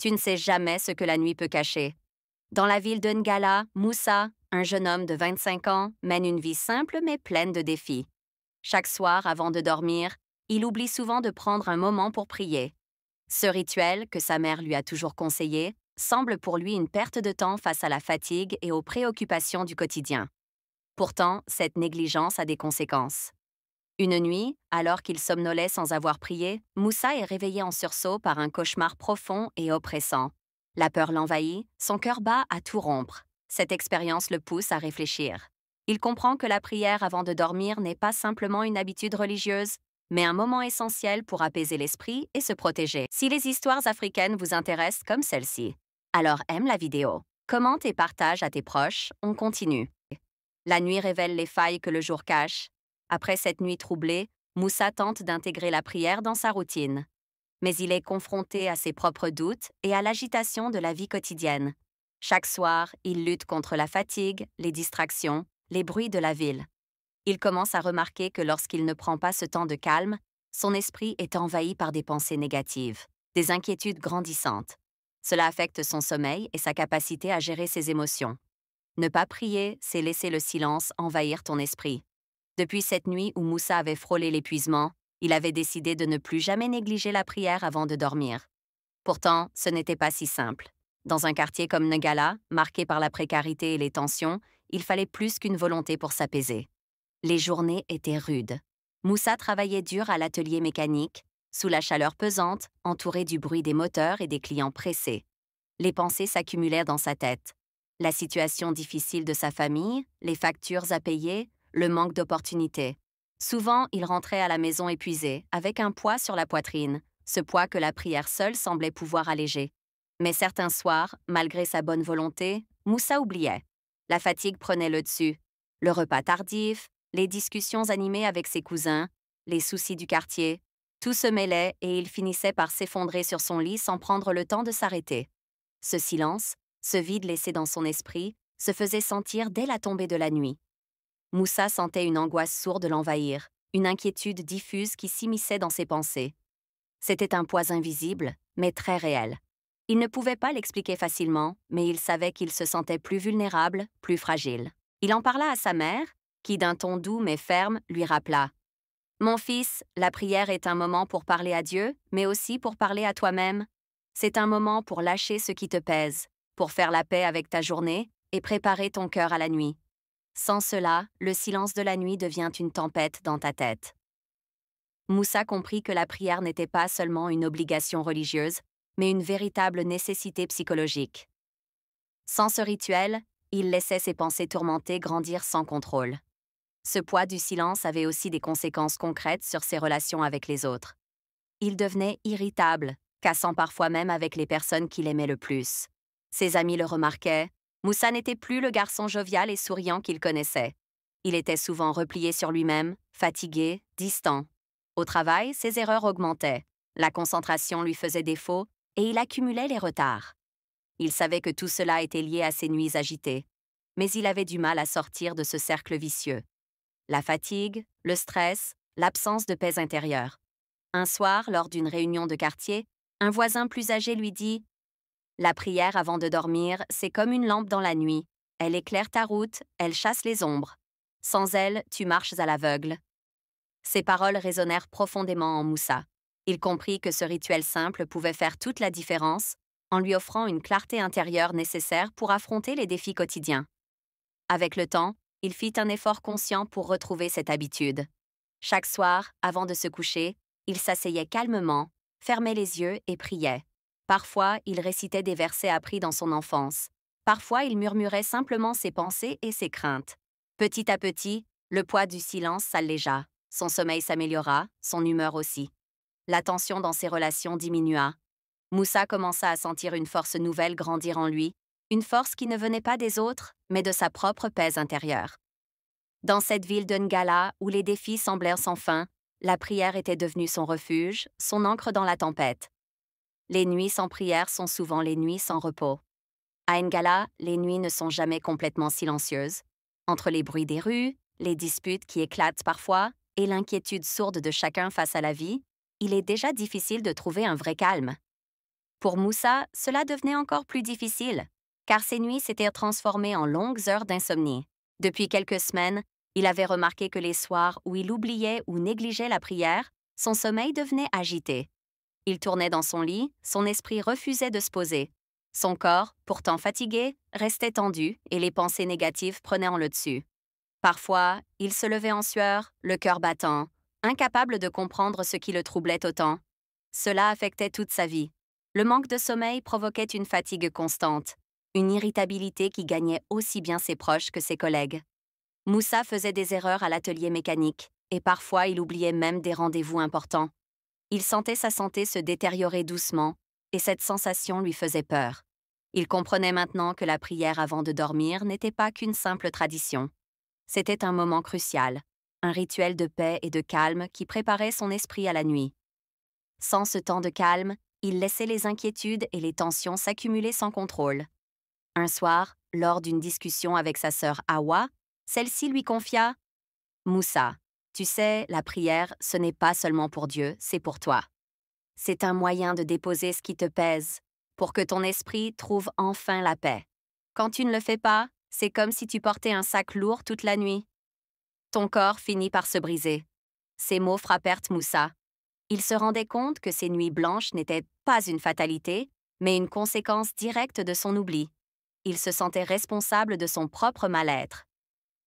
Tu ne sais jamais ce que la nuit peut cacher. Dans la ville de Ngala, Moussa, un jeune homme de 25 ans, mène une vie simple mais pleine de défis. Chaque soir, avant de dormir, il oublie souvent de prendre un moment pour prier. Ce rituel, que sa mère lui a toujours conseillé, semble pour lui une perte de temps face à la fatigue et aux préoccupations du quotidien. Pourtant, cette négligence a des conséquences. Une nuit, alors qu'il somnolait sans avoir prié, Moussa est réveillé en sursaut par un cauchemar profond et oppressant. La peur l'envahit, son cœur bat à tout rompre. Cette expérience le pousse à réfléchir. Il comprend que la prière avant de dormir n'est pas simplement une habitude religieuse, mais un moment essentiel pour apaiser l'esprit et se protéger. Si les histoires africaines vous intéressent comme celle-ci, alors aime la vidéo, commente et partage à tes proches, on continue. La nuit révèle les failles que le jour cache. Après cette nuit troublée, Moussa tente d'intégrer la prière dans sa routine. Mais il est confronté à ses propres doutes et à l'agitation de la vie quotidienne. Chaque soir, il lutte contre la fatigue, les distractions, les bruits de la ville. Il commence à remarquer que lorsqu'il ne prend pas ce temps de calme, son esprit est envahi par des pensées négatives, des inquiétudes grandissantes. Cela affecte son sommeil et sa capacité à gérer ses émotions. Ne pas prier, c'est laisser le silence envahir ton esprit. Depuis cette nuit où Moussa avait frôlé l'épuisement, il avait décidé de ne plus jamais négliger la prière avant de dormir. Pourtant, ce n'était pas si simple. Dans un quartier comme Ngala, marqué par la précarité et les tensions, il fallait plus qu'une volonté pour s'apaiser. Les journées étaient rudes. Moussa travaillait dur à l'atelier mécanique, sous la chaleur pesante, entouré du bruit des moteurs et des clients pressés. Les pensées s'accumulèrent dans sa tête. La situation difficile de sa famille, les factures à payer, le manque d'opportunités. Souvent, il rentrait à la maison épuisé, avec un poids sur la poitrine, ce poids que la prière seule semblait pouvoir alléger. Mais certains soirs, malgré sa bonne volonté, Moussa oubliait. La fatigue prenait le dessus. Le repas tardif, les discussions animées avec ses cousins, les soucis du quartier, tout se mêlait et il finissait par s'effondrer sur son lit sans prendre le temps de s'arrêter. Ce silence, ce vide laissé dans son esprit, se faisait sentir dès la tombée de la nuit. Moussa sentait une angoisse sourde l'envahir, une inquiétude diffuse qui s'immisçait dans ses pensées. C'était un poids invisible, mais très réel. Il ne pouvait pas l'expliquer facilement, mais il savait qu'il se sentait plus vulnérable, plus fragile. Il en parla à sa mère, qui d'un ton doux mais ferme lui rappela: Mon fils, la prière est un moment pour parler à Dieu, mais aussi pour parler à toi-même. C'est un moment pour lâcher ce qui te pèse, pour faire la paix avec ta journée et préparer ton cœur à la nuit. Sans cela, le silence de la nuit devient une tempête dans ta tête. Moussa comprit que la prière n'était pas seulement une obligation religieuse, mais une véritable nécessité psychologique. Sans ce rituel, il laissait ses pensées tourmentées grandir sans contrôle. Ce poids du silence avait aussi des conséquences concrètes sur ses relations avec les autres. Il devenait irritable, cassant parfois même avec les personnes qu'il aimait le plus. Ses amis le remarquaient. Moussa n'était plus le garçon jovial et souriant qu'il connaissait. Il était souvent replié sur lui-même, fatigué, distant. Au travail, ses erreurs augmentaient. La concentration lui faisait défaut et il accumulait les retards. Il savait que tout cela était lié à ses nuits agitées, mais il avait du mal à sortir de ce cercle vicieux. La fatigue, le stress, l'absence de paix intérieure. Un soir, lors d'une réunion de quartier, un voisin plus âgé lui dit: La prière avant de dormir, c'est comme une lampe dans la nuit. Elle éclaire ta route, elle chasse les ombres. Sans elle, tu marches à l'aveugle. Ces paroles résonnèrent profondément en Moussa. Il comprit que ce rituel simple pouvait faire toute la différence en lui offrant une clarté intérieure nécessaire pour affronter les défis quotidiens. Avec le temps, il fit un effort conscient pour retrouver cette habitude. Chaque soir, avant de se coucher, il s'asseyait calmement, fermait les yeux et priait. Parfois, il récitait des versets appris dans son enfance. Parfois, il murmurait simplement ses pensées et ses craintes. Petit à petit, le poids du silence s'allégea. Son sommeil s'améliora, son humeur aussi. La tension dans ses relations diminua. Moussa commença à sentir une force nouvelle grandir en lui, une force qui ne venait pas des autres, mais de sa propre paix intérieure. Dans cette ville de Ngala, où les défis semblèrent sans fin, la prière était devenue son refuge, son ancre dans la tempête. Les nuits sans prière sont souvent les nuits sans repos. À Ngala, les nuits ne sont jamais complètement silencieuses. Entre les bruits des rues, les disputes qui éclatent parfois, et l'inquiétude sourde de chacun face à la vie, il est déjà difficile de trouver un vrai calme. Pour Moussa, cela devenait encore plus difficile, car ses nuits s'étaient transformées en longues heures d'insomnie. Depuis quelques semaines, il avait remarqué que les soirs où il oubliait ou négligeait la prière, son sommeil devenait agité. Il tournait dans son lit, son esprit refusait de se poser. Son corps, pourtant fatigué, restait tendu et les pensées négatives prenaient en le dessus. Parfois, il se levait en sueur, le cœur battant, incapable de comprendre ce qui le troublait autant. Cela affectait toute sa vie. Le manque de sommeil provoquait une fatigue constante, une irritabilité qui gagnait aussi bien ses proches que ses collègues. Moussa faisait des erreurs à l'atelier mécanique, et parfois il oubliait même des rendez-vous importants. Il sentait sa santé se détériorer doucement, et cette sensation lui faisait peur. Il comprenait maintenant que la prière avant de dormir n'était pas qu'une simple tradition. C'était un moment crucial, un rituel de paix et de calme qui préparait son esprit à la nuit. Sans ce temps de calme, il laissait les inquiétudes et les tensions s'accumuler sans contrôle. Un soir, lors d'une discussion avec sa sœur Hawa, celle-ci lui confia: Moussa, tu sais, la prière, ce n'est pas seulement pour Dieu, c'est pour toi. C'est un moyen de déposer ce qui te pèse, pour que ton esprit trouve enfin la paix. Quand tu ne le fais pas, c'est comme si tu portais un sac lourd toute la nuit. Ton corps finit par se briser. Ces mots frappèrent Moussa. Il se rendait compte que ces nuits blanches n'étaient pas une fatalité, mais une conséquence directe de son oubli. Il se sentait responsable de son propre mal-être.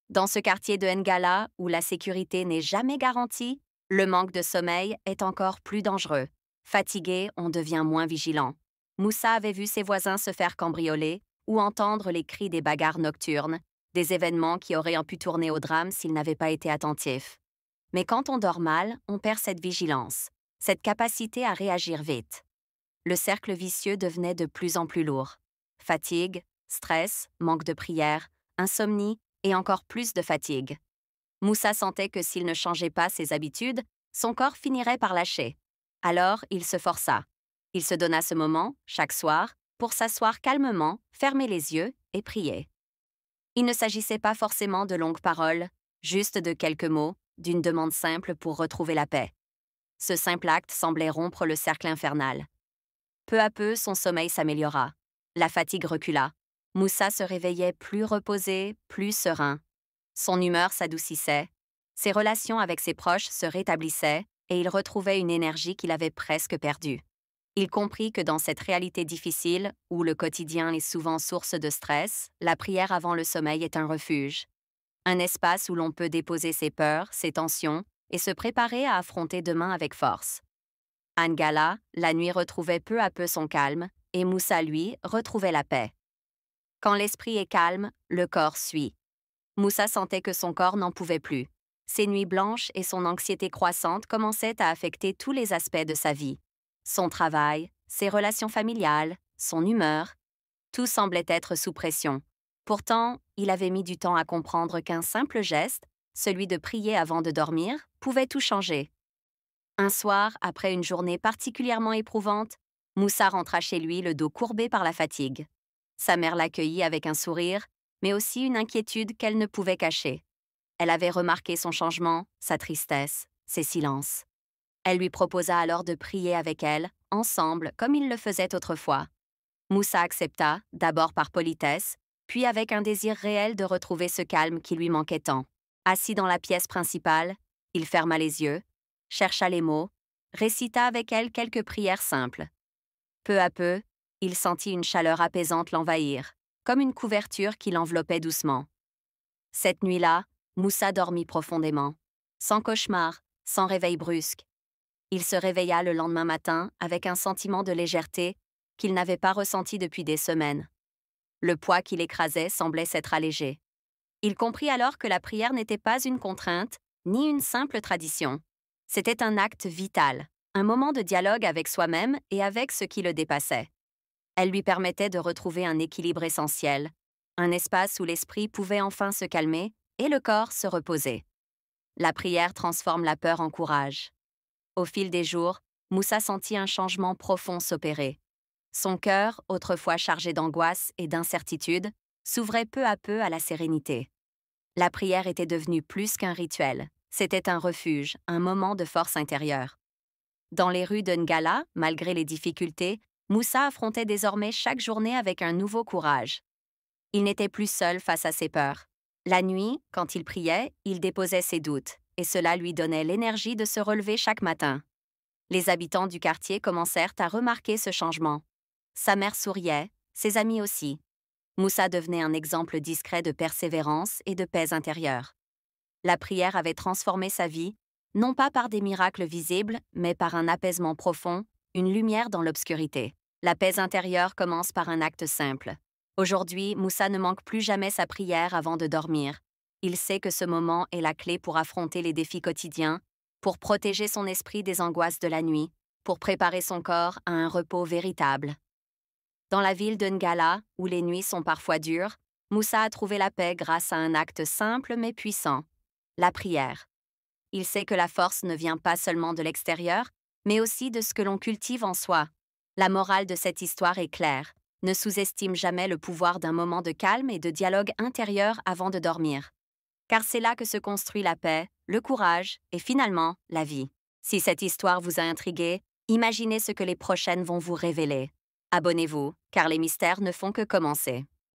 Dans ce quartier de Ngala, où la sécurité n'est jamais garantie, le manque de sommeil est encore plus dangereux. Fatigué, on devient moins vigilant. Moussa avait vu ses voisins se faire cambrioler ou entendre les cris des bagarres nocturnes, des événements qui auraient pu tourner au drame s'il n'avait pas été attentif. Mais quand on dort mal, on perd cette vigilance, cette capacité à réagir vite. Le cercle vicieux devenait de plus en plus lourd. Fatigue, stress, manque de prière, insomnie et encore plus de fatigue. Moussa sentait que s'il ne changeait pas ses habitudes, son corps finirait par lâcher. Alors, il se força. Il se donna ce moment, chaque soir, pour s'asseoir calmement, fermer les yeux et prier. Il ne s'agissait pas forcément de longues paroles, juste de quelques mots, d'une demande simple pour retrouver la paix. Ce simple acte semblait rompre le cercle infernal. Peu à peu, son sommeil s'améliora. La fatigue recula. Moussa se réveillait plus reposé, plus serein. Son humeur s'adoucissait. Ses relations avec ses proches se rétablissaient et il retrouvait une énergie qu'il avait presque perdue. Il comprit que dans cette réalité difficile, où le quotidien est souvent source de stress, la prière avant le sommeil est un refuge. Un espace où l'on peut déposer ses peurs, ses tensions et se préparer à affronter demain avec force. À Ngala, la nuit retrouvait peu à peu son calme et Moussa, lui, retrouvait la paix. Quand l'esprit est calme, le corps suit. Moussa sentait que son corps n'en pouvait plus. Ses nuits blanches et son anxiété croissante commençaient à affecter tous les aspects de sa vie. Son travail, ses relations familiales, son humeur, tout semblait être sous pression. Pourtant, il avait mis du temps à comprendre qu'un simple geste, celui de prier avant de dormir, pouvait tout changer. Un soir, après une journée particulièrement éprouvante, Moussa rentra chez lui le dos courbé par la fatigue. Sa mère l'accueillit avec un sourire, mais aussi une inquiétude qu'elle ne pouvait cacher. Elle avait remarqué son changement, sa tristesse, ses silences. Elle lui proposa alors de prier avec elle, ensemble, comme ils le faisaient autrefois. Moussa accepta, d'abord par politesse, puis avec un désir réel de retrouver ce calme qui lui manquait tant. Assis dans la pièce principale, il ferma les yeux, chercha les mots, récita avec elle quelques prières simples. Peu à peu, il sentit une chaleur apaisante l'envahir, comme une couverture qui l'enveloppait doucement. Cette nuit-là, Moussa dormit profondément, sans cauchemar, sans réveil brusque. Il se réveilla le lendemain matin avec un sentiment de légèreté qu'il n'avait pas ressenti depuis des semaines. Le poids qui l'écrasait semblait s'être allégé. Il comprit alors que la prière n'était pas une contrainte, ni une simple tradition. C'était un acte vital, un moment de dialogue avec soi-même et avec ce qui le dépassait. Elle lui permettait de retrouver un équilibre essentiel, un espace où l'esprit pouvait enfin se calmer et le corps se reposer. La prière transforme la peur en courage. Au fil des jours, Moussa sentit un changement profond s'opérer. Son cœur, autrefois chargé d'angoisse et d'incertitude, s'ouvrait peu à peu à la sérénité. La prière était devenue plus qu'un rituel. C'était un refuge, un moment de force intérieure. Dans les rues de Ngala, malgré les difficultés, Moussa affrontait désormais chaque journée avec un nouveau courage. Il n'était plus seul face à ses peurs. La nuit, quand il priait, il déposait ses doutes, et cela lui donnait l'énergie de se relever chaque matin. Les habitants du quartier commencèrent à remarquer ce changement. Sa mère souriait, ses amis aussi. Moussa devenait un exemple discret de persévérance et de paix intérieure. La prière avait transformé sa vie, non pas par des miracles visibles, mais par un apaisement profond, une lumière dans l'obscurité. La paix intérieure commence par un acte simple. Aujourd'hui, Moussa ne manque plus jamais sa prière avant de dormir. Il sait que ce moment est la clé pour affronter les défis quotidiens, pour protéger son esprit des angoisses de la nuit, pour préparer son corps à un repos véritable. Dans la ville de Ngala, où les nuits sont parfois dures, Moussa a trouvé la paix grâce à un acte simple mais puissant, la prière. Il sait que la force ne vient pas seulement de l'extérieur, mais aussi de ce que l'on cultive en soi. La morale de cette histoire est claire. Ne sous-estime jamais le pouvoir d'un moment de calme et de dialogue intérieur avant de dormir. Car c'est là que se construit la paix, le courage et finalement la vie. Si cette histoire vous a intrigué, imaginez ce que les prochaines vont vous révéler. Abonnez-vous, car les mystères ne font que commencer.